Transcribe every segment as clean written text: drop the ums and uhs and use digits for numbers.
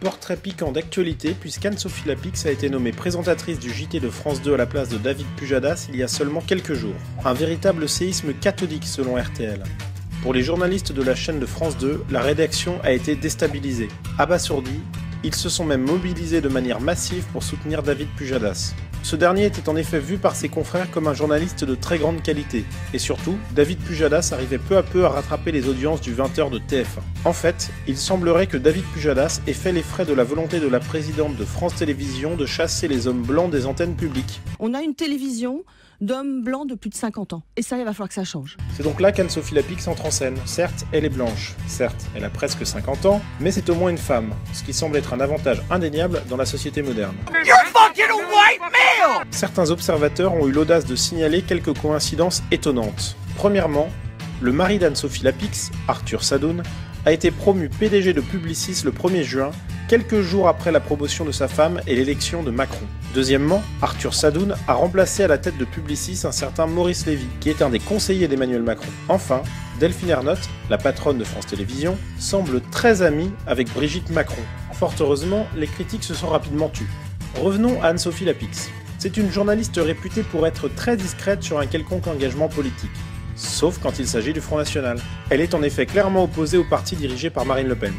portrait piquant d'actualité puisqu'Anne-Sophie Lapix a été nommée présentatrice du JT de France 2 à la place de David Pujadas il y a seulement quelques jours. Un véritable séisme cathodique selon RTL. Pour les journalistes de la chaîne de France 2, la rédaction a été déstabilisée. Abasourdis, ils se sont même mobilisés de manière massive pour soutenir David Pujadas. Ce dernier était en effet vu par ses confrères comme un journaliste de très grande qualité. Et surtout, David Pujadas arrivait peu à peu à rattraper les audiences du 20h de TF1. En fait, il semblerait que David Pujadas ait fait les frais de la volonté de la présidente de France Télévisions de chasser les hommes blancs des antennes publiques. On a une télévision d'hommes blancs de plus de 50 ans. Et ça, il va falloir que ça change. C'est donc là qu'Anne-Sophie Lapix entre en scène. Certes, elle est blanche. Certes, elle a presque 50 ans, mais c'est au moins une femme, ce qui semble être un avantage indéniable dans la société moderne. Certains observateurs ont eu l'audace de signaler quelques coïncidences étonnantes. Premièrement, le mari d'Anne-Sophie Lapix, Arthur Sadoun, a été promu PDG de Publicis le 1er juin, quelques jours après la promotion de sa femme et l'élection de Macron. Deuxièmement, Arthur Sadoun a remplacé à la tête de Publicis un certain Maurice Lévy, qui est un des conseillers d'Emmanuel Macron. Enfin, Delphine Ernotte, la patronne de France Télévisions, semble très amie avec Brigitte Macron. Fort heureusement, les critiques se sont rapidement tues. Revenons à Anne-Sophie Lapix. C'est une journaliste réputée pour être très discrète sur un quelconque engagement politique. Sauf quand il s'agit du Front National. Elle est en effet clairement opposée au parti dirigé par Marine Le Pen.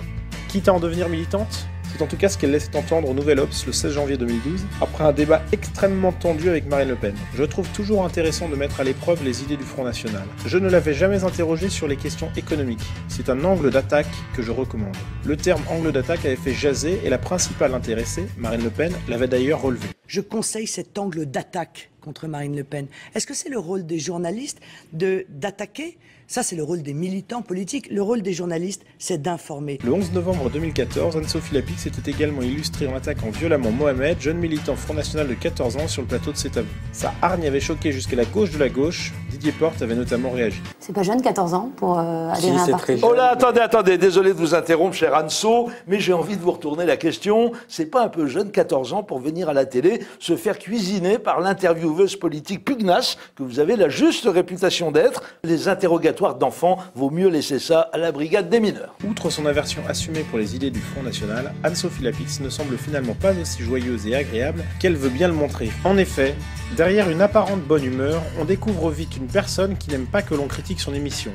Quitte à en devenir militante, c'est en tout cas ce qu'elle laissait entendre au Nouvel Obs le 16 janvier 2012, après un débat extrêmement tendu avec Marine Le Pen. Je trouve toujours intéressant de mettre à l'épreuve les idées du Front National. Je ne l'avais jamais interrogée sur les questions économiques. C'est un angle d'attaque que je recommande. Le terme angle d'attaque avait fait jaser et la principale intéressée, Marine Le Pen, l'avait d'ailleurs relevé. Je conseille cet angle d'attaque contre Marine Le Pen. Est-ce que c'est le rôle des journalistes d'attaquer ? Ça, c'est le rôle des militants politiques. Le rôle des journalistes, c'est d'informer. Le 11 novembre 2014, Anne-Sophie Lapix était également illustrée en attaquant violemment Mohamed, jeune militant Front National de 14 ans, sur le plateau de C'est à vous. Sa hargne avait choqué jusqu'à la gauche de la gauche. Didier Porte avait notamment réagi. C'est pas jeune, 14 ans, pour adhérer à un parti. Oh là, attendez, désolé de vous interrompre, cher Anso, mais j'ai envie de vous retourner la question. C'est pas un peu jeune, 14 ans, pour venir à la télé, se faire cuisiner par l'intervieweuse politique pugnace que vous avez la juste réputation d'être? Les interrogatoires d'enfants, vaut mieux laisser ça à la brigade des mineurs. Outre son aversion assumée pour les idées du Front National, Anne-Sophie Lapix ne semble finalement pas aussi joyeuse et agréable qu'elle veut bien le montrer. En effet, derrière une apparente bonne humeur, on découvre vite une personne qui n'aime pas que l'on critique son émission.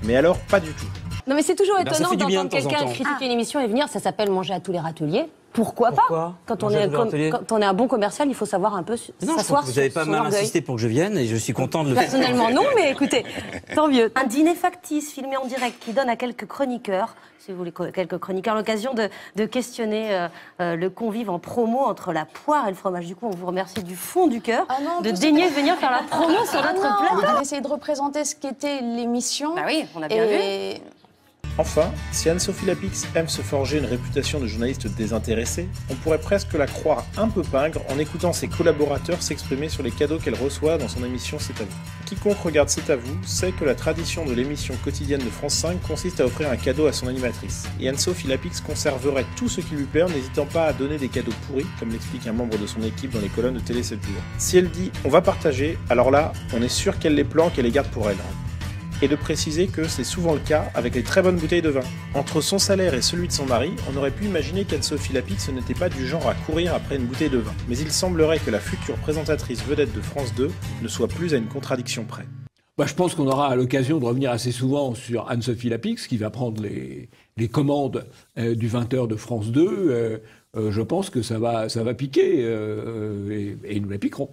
Mais alors, pas du tout. Non mais c'est toujours étonnant de d'entendre temps en quelqu'un temps. critiquer une émission et venir, ça s'appelle manger à tous les râteliers. Pourquoi pas Quand on est un bon commercial, il faut savoir un peu s'asseoir sur vous n'avez pas son mal orgueil. insisté pour que je vienne et je suis content de le faire. Personnellement non, mais écoutez, tant mieux. Un dîner factice filmé en direct qui donne à quelques chroniqueurs, si vous voulez, quelques chroniqueurs, l'occasion de questionner le convive en promo entre la poire et le fromage. Du coup, on vous remercie du fond du cœur de daigner venir faire la promo sur notre plateau. On a essayé de représenter ce qu'était l'émission. Bah oui, on a bien vu. Enfin, si Anne-Sophie Lapix aime se forger une réputation de journaliste désintéressée, on pourrait presque la croire un peu pingre en écoutant ses collaborateurs s'exprimer sur les cadeaux qu'elle reçoit dans son émission C'est à vous. Quiconque regarde C'est à vous sait que la tradition de l'émission quotidienne de France 5 consiste à offrir un cadeau à son animatrice. Et Anne-Sophie Lapix conserverait tout ce qui lui plaît en n'hésitant pas à donner des cadeaux pourris, comme l'explique un membre de son équipe dans les colonnes de Télé 7 jours. Si elle dit « on va partager », alors là, on est sûr qu'elle les planque et les garde pour elle. Et de préciser que c'est souvent le cas avec les très bonnes bouteilles de vin. Entre son salaire et celui de son mari, on aurait pu imaginer qu'Anne-Sophie Lapix n'était pas du genre à courir après une bouteille de vin. Mais il semblerait que la future présentatrice vedette de France 2 ne soit plus à une contradiction près. Je pense qu'on aura l'occasion de revenir assez souvent sur Anne-Sophie Lapix, qui va prendre les commandes du 20h de France 2. Je pense que ça va piquer et nous la piquerons.